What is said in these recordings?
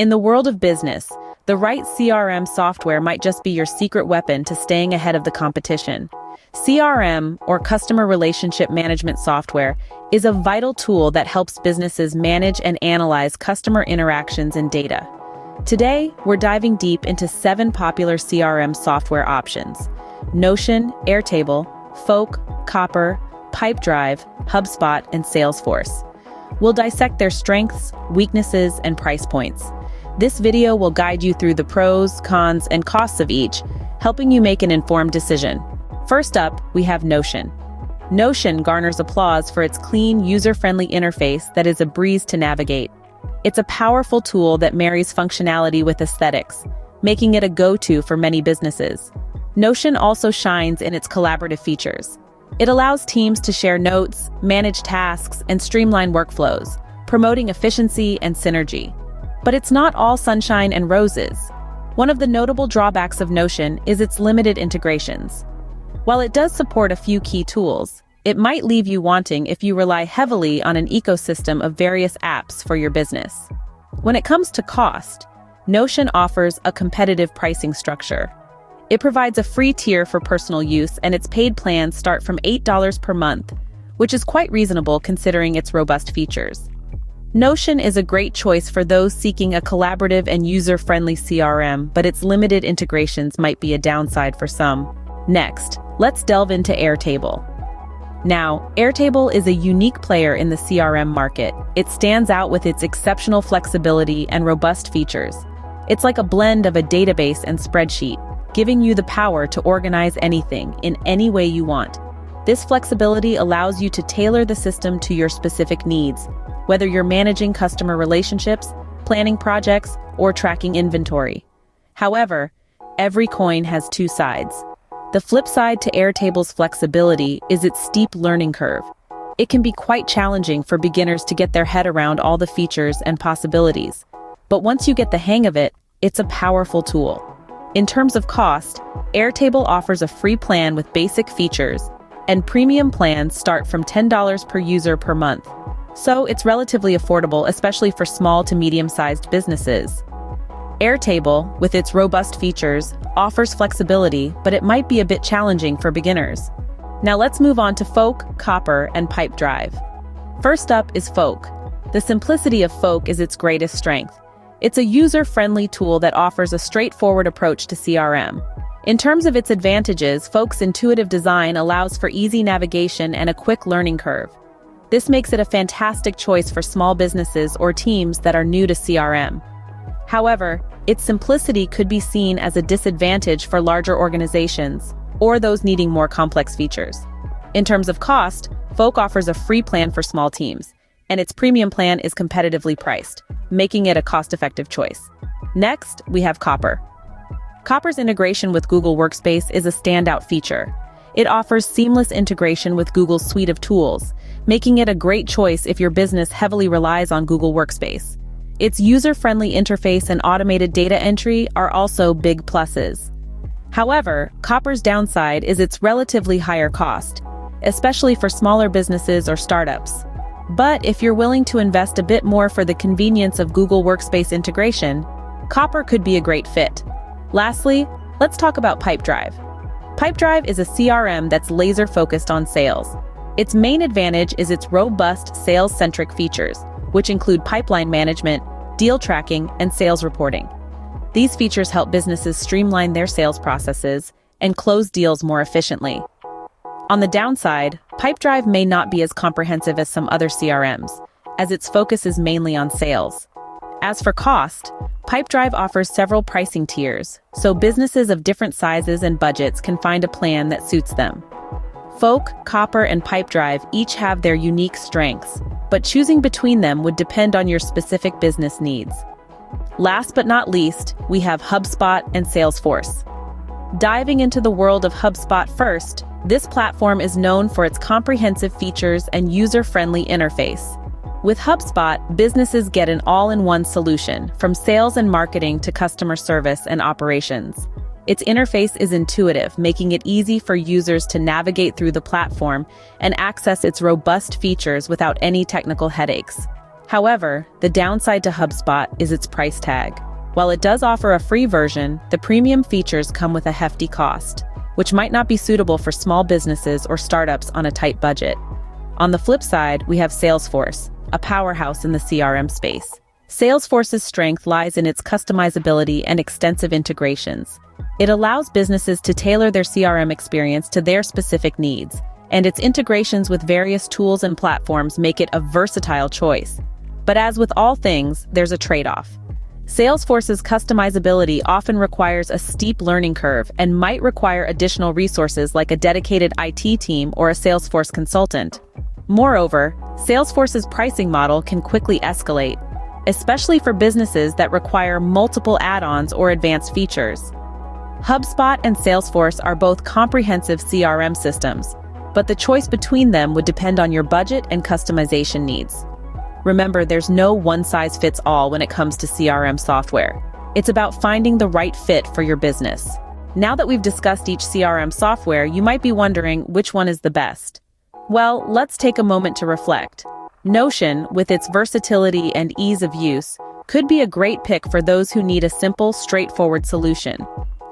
In the world of business, the right CRM software might just be your secret weapon to staying ahead of the competition. CRM, or Customer Relationship Management Software, is a vital tool that helps businesses manage and analyze customer interactions and data. Today, we're diving deep into 7 popular CRM software options: Notion, Airtable, Folk, Copper, Pipedrive, HubSpot, and Salesforce. We'll dissect their strengths, weaknesses, and price points. This video will guide you through the pros, cons, and costs of each, helping you make an informed decision. First up, we have Notion. Notion garners applause for its clean, user-friendly interface that is a breeze to navigate. It's a powerful tool that marries functionality with aesthetics, making it a go-to for many businesses. Notion also shines in its collaborative features. It allows teams to share notes, manage tasks, and streamline workflows, promoting efficiency and synergy. But it's not all sunshine and roses. One of the notable drawbacks of Notion is its limited integrations. While it does support a few key tools, it might leave you wanting if you rely heavily on an ecosystem of various apps for your business. When it comes to cost, Notion offers a competitive pricing structure. It provides a free tier for personal use, and its paid plans start from $8 per month, which is quite reasonable considering its robust features. Notion is a great choice for those seeking a collaborative and user-friendly CRM, but its limited integrations might be a downside for some. Next, let's delve into Airtable. Now, Airtable is a unique player in the CRM market. It stands out with its exceptional flexibility and robust features. It's like a blend of a database and spreadsheet, giving you the power to organize anything in any way you want. This flexibility allows you to tailor the system to your specific needs, whether you're managing customer relationships, planning projects, or tracking inventory. However, every coin has 2 sides. The flip side to Airtable's flexibility is its steep learning curve. It can be quite challenging for beginners to get their head around all the features and possibilities. But once you get the hang of it, it's a powerful tool. In terms of cost, Airtable offers a free plan with basic features, and premium plans start from $10 per user per month. So it's relatively affordable, especially for small to medium-sized businesses. Airtable, with its robust features, offers flexibility, but it might be a bit challenging for beginners. Now let's move on to Folk, Copper, and Pipedrive. First up is Folk. The simplicity of Folk is its greatest strength. It's a user-friendly tool that offers a straightforward approach to CRM. In terms of its advantages, Folk's intuitive design allows for easy navigation and a quick learning curve. This makes it a fantastic choice for small businesses or teams that are new to CRM. However, its simplicity could be seen as a disadvantage for larger organizations or those needing more complex features. In terms of cost, Folk offers a free plan for small teams, and its premium plan is competitively priced, making it a cost-effective choice. Next, we have Copper. Copper's integration with Google Workspace is a standout feature. It offers seamless integration with Google's suite of tools, making it a great choice if your business heavily relies on Google Workspace. Its user-friendly interface and automated data entry are also big pluses. However, Copper's downside is its relatively higher cost, especially for smaller businesses or startups. But if you're willing to invest a bit more for the convenience of Google Workspace integration, Copper could be a great fit. Lastly, let's talk about Pipedrive. Pipedrive is a CRM that's laser-focused on sales. Its main advantage is its robust sales-centric features, which include pipeline management, deal tracking, and sales reporting. These features help businesses streamline their sales processes and close deals more efficiently. On the downside, Pipedrive may not be as comprehensive as some other CRMs, as its focus is mainly on sales. As for cost, Pipedrive offers several pricing tiers, so businesses of different sizes and budgets can find a plan that suits them. Folk, Copper, and Pipedrive each have their unique strengths, but choosing between them would depend on your specific business needs. Last but not least, we have HubSpot and Salesforce. Diving into the world of HubSpot first, this platform is known for its comprehensive features and user-friendly interface. With HubSpot, businesses get an all-in-one solution, from sales and marketing to customer service and operations. Its interface is intuitive, making it easy for users to navigate through the platform and access its robust features without any technical headaches. However, the downside to HubSpot is its price tag. While it does offer a free version, the premium features come with a hefty cost, which might not be suitable for small businesses or startups on a tight budget. On the flip side, we have Salesforce, a powerhouse in the CRM space. Salesforce's strength lies in its customizability and extensive integrations. It allows businesses to tailor their CRM experience to their specific needs, and its integrations with various tools and platforms make it a versatile choice. But as with all things, there's a trade-off. Salesforce's customizability often requires a steep learning curve and might require additional resources like a dedicated IT team or a Salesforce consultant. Moreover, Salesforce's pricing model can quickly escalate, especially for businesses that require multiple add-ons or advanced features. HubSpot and Salesforce are both comprehensive CRM systems, but the choice between them would depend on your budget and customization needs. Remember, there's no one-size-fits-all when it comes to CRM software. It's about finding the right fit for your business. Now that we've discussed each CRM software, you might be wondering which one is the best. Well, let's take a moment to reflect. Notion, with its versatility and ease of use, could be a great pick for those who need a simple, straightforward solution.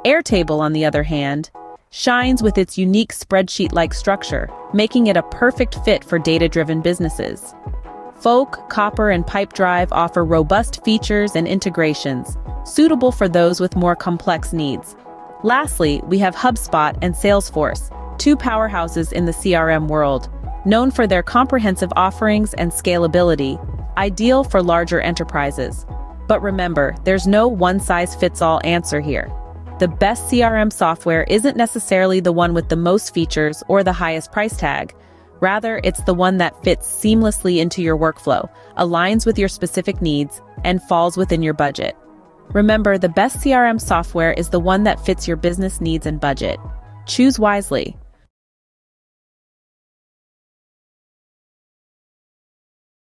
Airtable, on the other hand, shines with its unique spreadsheet-like structure, making it a perfect fit for data-driven businesses. Folk, Copper, and Pipedrive offer robust features and integrations, suitable for those with more complex needs. Lastly, we have HubSpot and Salesforce, two powerhouses in the CRM world, known for their comprehensive offerings and scalability, ideal for larger enterprises. But remember, there's no one-size-fits-all answer here. The best CRM software isn't necessarily the one with the most features or the highest price tag. Rather, it's the one that fits seamlessly into your workflow, aligns with your specific needs, and falls within your budget. Remember, the best CRM software is the one that fits your business needs and budget. Choose wisely.